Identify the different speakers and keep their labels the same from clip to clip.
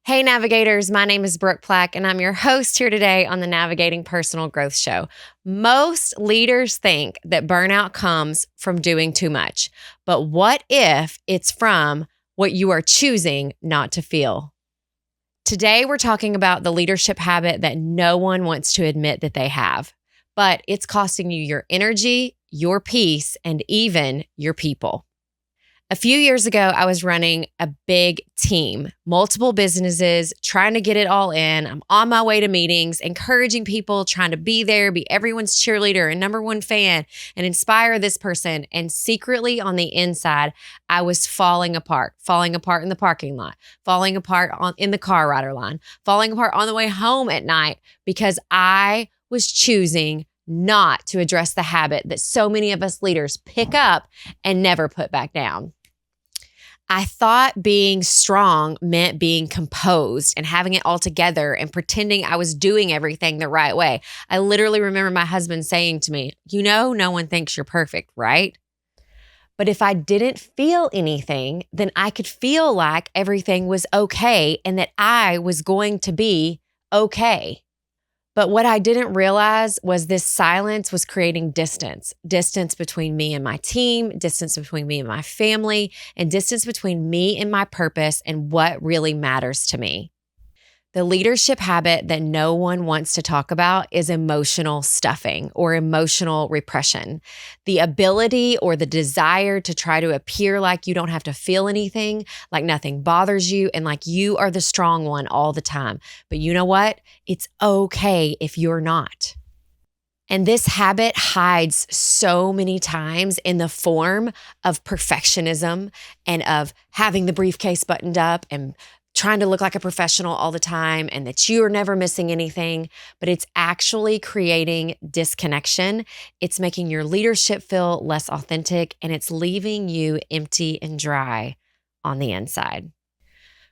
Speaker 1: Hey, navigators. My name is Brooke Plack, and I'm your host here today on the Navigating Personal Growth Show. Most leaders think that burnout comes from doing too much, but what if it's from what you are choosing not to feel? Today, we're talking about the leadership habit that no one wants to admit that they have, but it's costing you your energy, your peace, and even your people. A few years ago, I was running a big team, multiple businesses, trying to get it all in. I'm on my way to meetings, encouraging people, trying to be there, be everyone's cheerleader and number one fan, and inspire this person. And secretly on the inside, I was falling apart in the parking lot, falling apart in the car rider line, falling apart on the way home at night because I was choosing not to address the habit that so many of us leaders pick up and never put back down. I thought being strong meant being composed and having it all together and pretending I was doing everything the right way. I literally remember my husband saying to me, no one thinks you're perfect, right? But if I didn't feel anything, then I could feel like everything was okay and that I was going to be okay. But what I didn't realize was this silence was creating distance between me and my team, distance between me and my family, and distance between me and my purpose and what really matters to me. The leadership habit that no one wants to talk about is emotional stuffing or emotional repression. The ability or the desire to try to appear like you don't have to feel anything, like nothing bothers you, and like you are the strong one all the time. But you know what? It's okay if you're not. And this habit hides so many times in the form of perfectionism and of having the briefcase buttoned up and trying to look like a professional all the time and that you're never missing anything, but it's actually creating disconnection. It's making your leadership feel less authentic and it's leaving you empty and dry on the inside.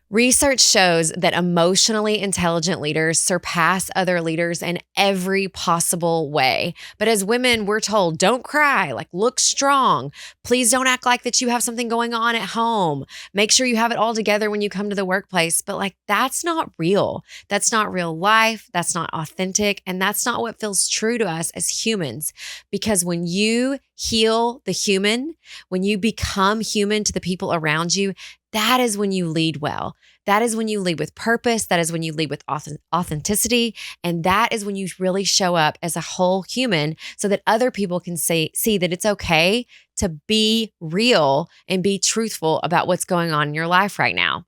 Speaker 1: Research shows that emotionally intelligent leaders surpass other leaders in every possible way. But as women, we're told, don't cry, like look strong. Please don't act like that you have something going on at home. Make sure you have it all together when you come to the workplace. But like, that's not real. That's not real life. That's not authentic. And that's not what feels true to us as humans. Because when you heal the human, when you become human to the people around you, that is when you lead well. That is when you lead with purpose. That is when you lead with authenticity. And that is when you really show up as a whole human so that other people can see that it's okay to be real and be truthful about what's going on in your life right now.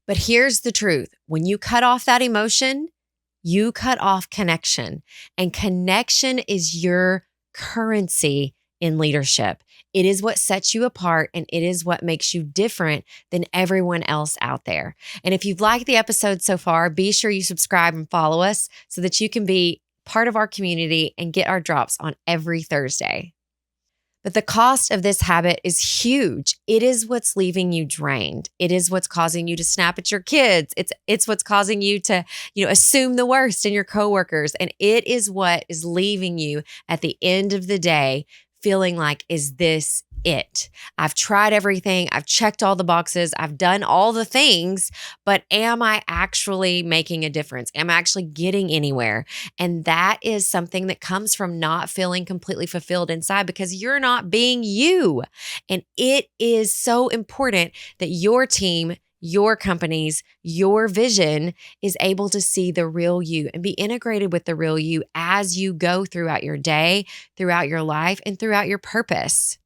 Speaker 1: But here's the truth. When you cut off that emotion, you cut off connection. And connection is your currency in leadership. It is what sets you apart and it is what makes you different than everyone else out there. And if you've liked the episode so far, be sure you subscribe and follow us so that you can be part of our community and get our drops on every Thursday. But the cost of this habit is huge. It is what's leaving you drained. It is what's causing you to snap at your kids. It's what's causing you to, assume the worst in your coworkers. And it is what is leaving you at the end of the day feeling like, is this it? I've tried everything. I've checked all the boxes. I've done all the things, but am I actually making a difference? Am I actually getting anywhere? And that is something that comes from not feeling completely fulfilled inside because you're not being you. And it is so important that your team, your companies, your vision is able to see the real you and be integrated with the real you as you go throughout your day, throughout your life, and throughout your purpose.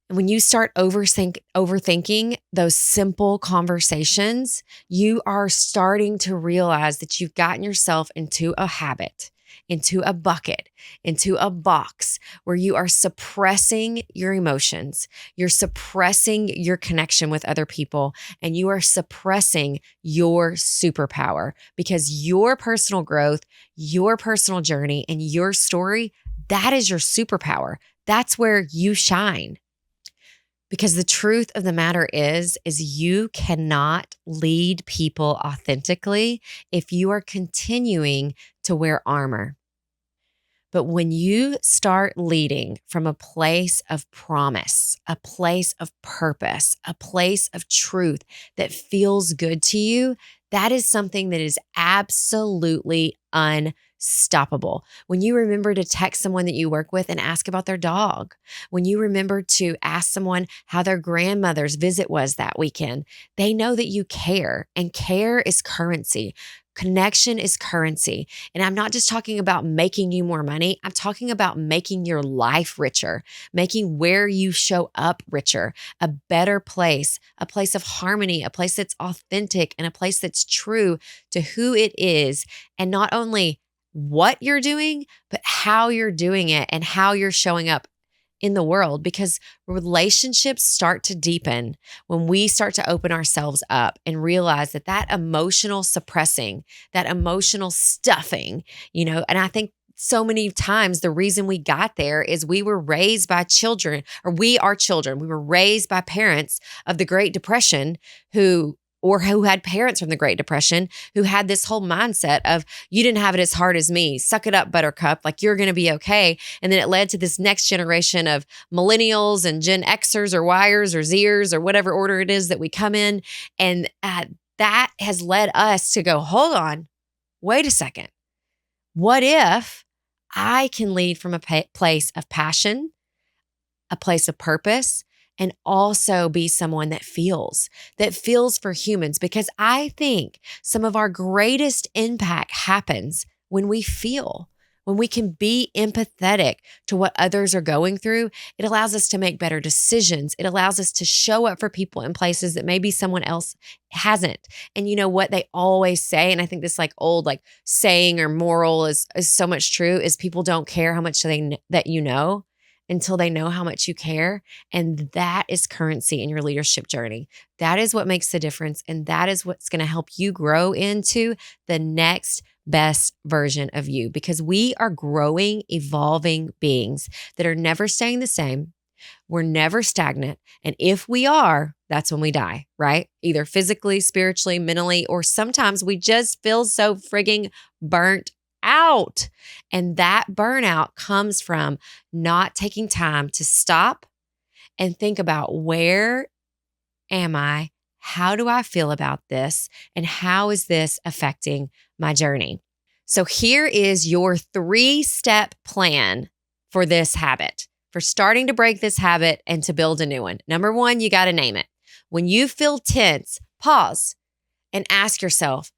Speaker 1: And when you start overthinking those simple conversations, you are starting to realize that you've gotten yourself into a habit, into a bucket, into a box where you are suppressing your emotions. You're suppressing your connection with other people and you are suppressing your superpower because your personal growth, your personal journey, and your story, that is your superpower. That's where you shine. Because the truth of the matter is you cannot lead people authentically if you are continuing to wear armor. But when you start leading from a place of promise, a place of purpose, a place of truth that feels good to you, that is something that is absolutely unstoppable. When you remember to text someone that you work with and ask about their dog, when you remember to ask someone how their grandmother's visit was that weekend, they know that you care, and care is currency. Connection is currency. And I'm not just talking about making you more money. I'm talking about making your life richer, making where you show up richer, a better place, a place of harmony, a place that's authentic, and a place that's true to who it is. And not only what you're doing, but how you're doing it and how you're showing up in the world, because relationships start to deepen when we start to open ourselves up and realize that that emotional suppressing, that emotional stuffing, and I think so many times the reason we got there is we were raised by children, or we are children. We were raised by parents of the Great Depression who had parents from the Great Depression who had this whole mindset of, you didn't have it as hard as me. Suck it up, buttercup. Like, you're going to be okay. And then it led to this next generation of millennials and Gen Xers or Yers or Zers or whatever order it is that we come in. And that has led us to go, hold on, wait a second. What if I can lead from a place of passion, a place of purpose, and also be someone that feels for humans? Because I think some of our greatest impact happens when we feel, when we can be empathetic to what others are going through. It allows us to make better decisions. It allows us to show up for people in places that maybe someone else hasn't. And you know what they always say, and I think this old saying or moral is so much true, is people don't care how much that you know until they know how much you care. And that is currency in your leadership journey. That is what makes the difference. And that is what's going to help you grow into the next best version of you, because we are growing, evolving beings that are never staying the same. We're never stagnant. And if we are, that's when we die, right? Either physically, spiritually, mentally, or sometimes we just feel so frigging burnt out. And that burnout comes from not taking time to stop and think about, where am I? How do I feel about this? And how is this affecting my journey? So here is your 3-step plan for this habit, for starting to break this habit and to build a new one. Number 1, you got to name it. When you feel tense, pause and ask yourself,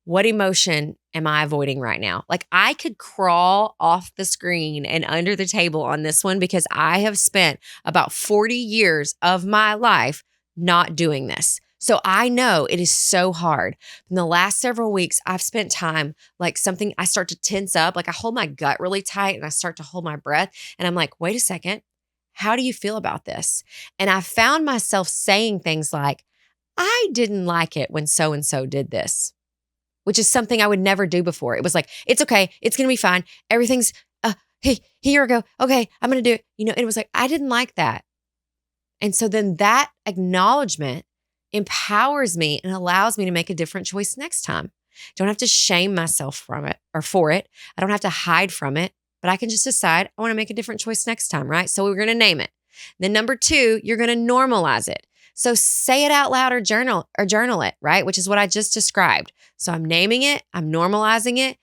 Speaker 1: what emotion am I avoiding right now? Like, I could crawl off the screen and under the table on this one, because I have spent about 40 years of my life not doing this. So I know it is so hard. In the last several weeks, I've spent time I start to tense up, I hold my gut really tight and I start to hold my breath. And I'm like, wait a second, how do you feel about this? And I found myself saying things like, I didn't like it when so-and-so did this, which is something I would never do before. It was like, it's okay. It's going to be fine. Everything's, hey, here we go. Okay, I'm going to do it. And it was like, I didn't like that. And so then that acknowledgement empowers me and allows me to make a different choice next time. Don't have to shame myself from it or for it. I don't have to hide from it, but I can just decide I want to make a different choice next time, right? So we're going to name it. Then number 2, you're going to normalize it. So say it out loud or journal it, right? Which is what I just described. So I'm naming it, I'm normalizing it.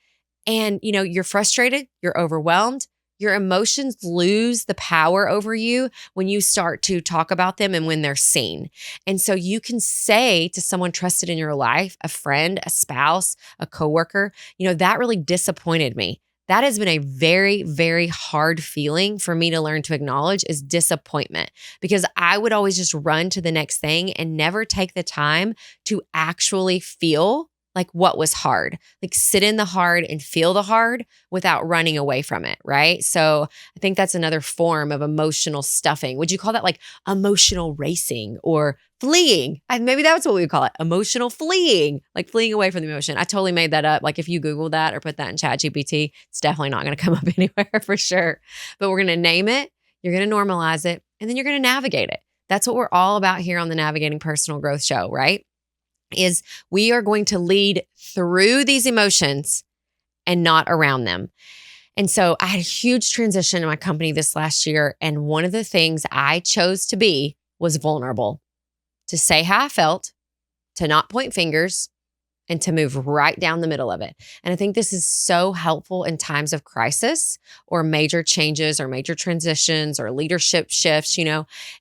Speaker 1: And you're frustrated, you're overwhelmed. Your emotions lose the power over you when you start to talk about them and when they're seen. And so you can say to someone trusted in your life, a friend, a spouse, a coworker, that really disappointed me. That has been a very, very hard feeling for me to learn to acknowledge, is disappointment, because I would always just run to the next thing and never take the time to actually feel what was hard, sit in the hard and feel the hard without running away from it, right? So I think that's another form of emotional stuffing. Would you call that emotional racing or fleeing? Maybe that's what we would call it, emotional fleeing, fleeing away from the emotion. I totally made that up. If you Google that or put that in ChatGPT, it's definitely not going to come up anywhere for sure. But we're going to name it, you're going to normalize it, and then you're going to navigate it. That's what we're all about here on the Navigating Personal Growth Show, right? Is we are going to lead through these emotions and not around them. And so I had a huge transition in my company this last year. And one of the things I chose to be was vulnerable, to say how I felt, to not point fingers, and to move right down the middle of it. And I think this is so helpful in times of crisis or major changes or major transitions or leadership shifts,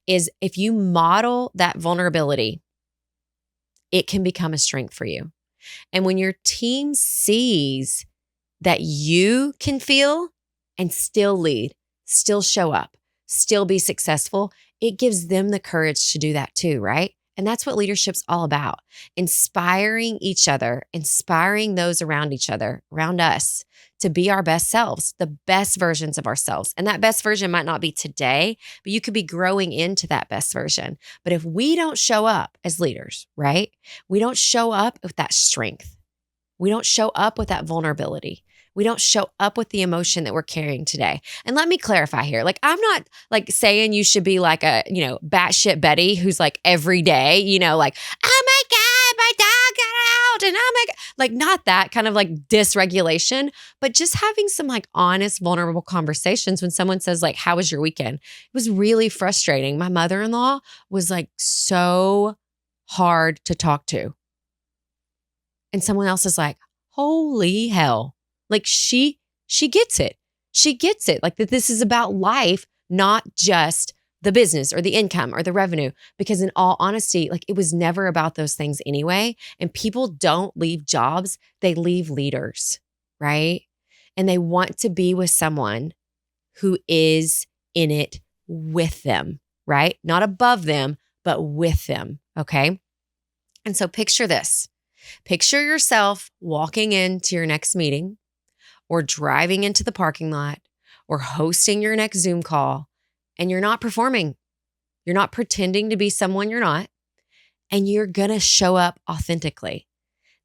Speaker 1: is if you model that vulnerability, it can become a strength for you. And when your team sees that you can feel and still lead, still show up, still be successful, it gives them the courage to do that too, right? And that's what leadership's all about. Inspiring each other, inspiring those around each other, around us to be our best selves, the best versions of ourselves. And that best version might not be today, but you could be growing into that best version. But if we don't show up as leaders, right? We don't show up with that strength. We don't show up with that vulnerability. We don't show up with the emotion that we're carrying today. And let me clarify here. Like, I'm not like saying you should be like a, batshit Betty who's like every day, like, oh my God, my dog got out. And oh my God, like not that kind of like dysregulation, but just having some like honest, vulnerable conversations when someone says like, how was your weekend? It was really frustrating. My mother-in-law was like so hard to talk to. And someone else is like, holy hell. Like she gets it. She gets it. Like that this is about life, not just the business or the income or the revenue. Because in all honesty, like it was never about those things anyway. And people don't leave jobs, they leave leaders, right? And they want to be with someone who is in it with them, right? Not above them, but with them, okay? And so picture this. Picture yourself walking into your next meeting or driving into the parking lot or hosting your next Zoom call, and you're not performing. You're not pretending to be someone you're not, and you're going to show up authentically.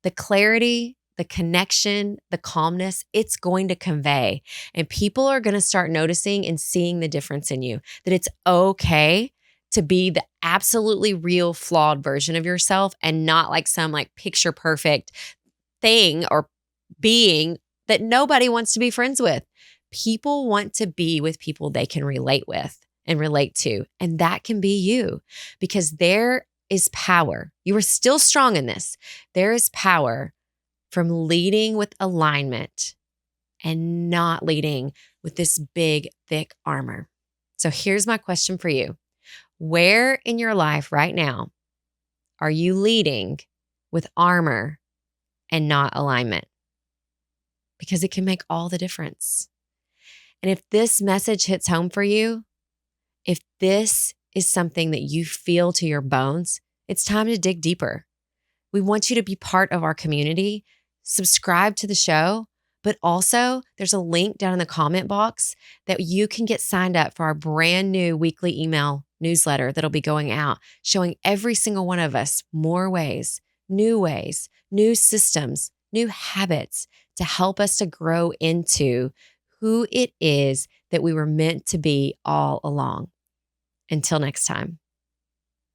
Speaker 1: The clarity, the connection, the calmness, it's going to convey, and people are going to start noticing and seeing the difference in you, that it's okay to be the absolutely real flawed version of yourself and not like some like picture perfect thing or being that nobody wants to be friends with. People want to be with people they can relate with and relate to. And that can be you, because there is power. You are still strong in this. There is power from leading with alignment and not leading with this big, thick armor. So here's my question for you. Where in your life right now are you leading with armor and not alignment? Because it can make all the difference. And if this message hits home for you, if this is something that you feel to your bones, it's time to dig deeper. We want you to be part of our community. Subscribe to the show, but also there's a link down in the comment box that you can get signed up for our brand new weekly email newsletter that'll be going out, showing every single one of us more ways, new systems, new habits to help us to grow into who it is that we were meant to be all along. Until next time.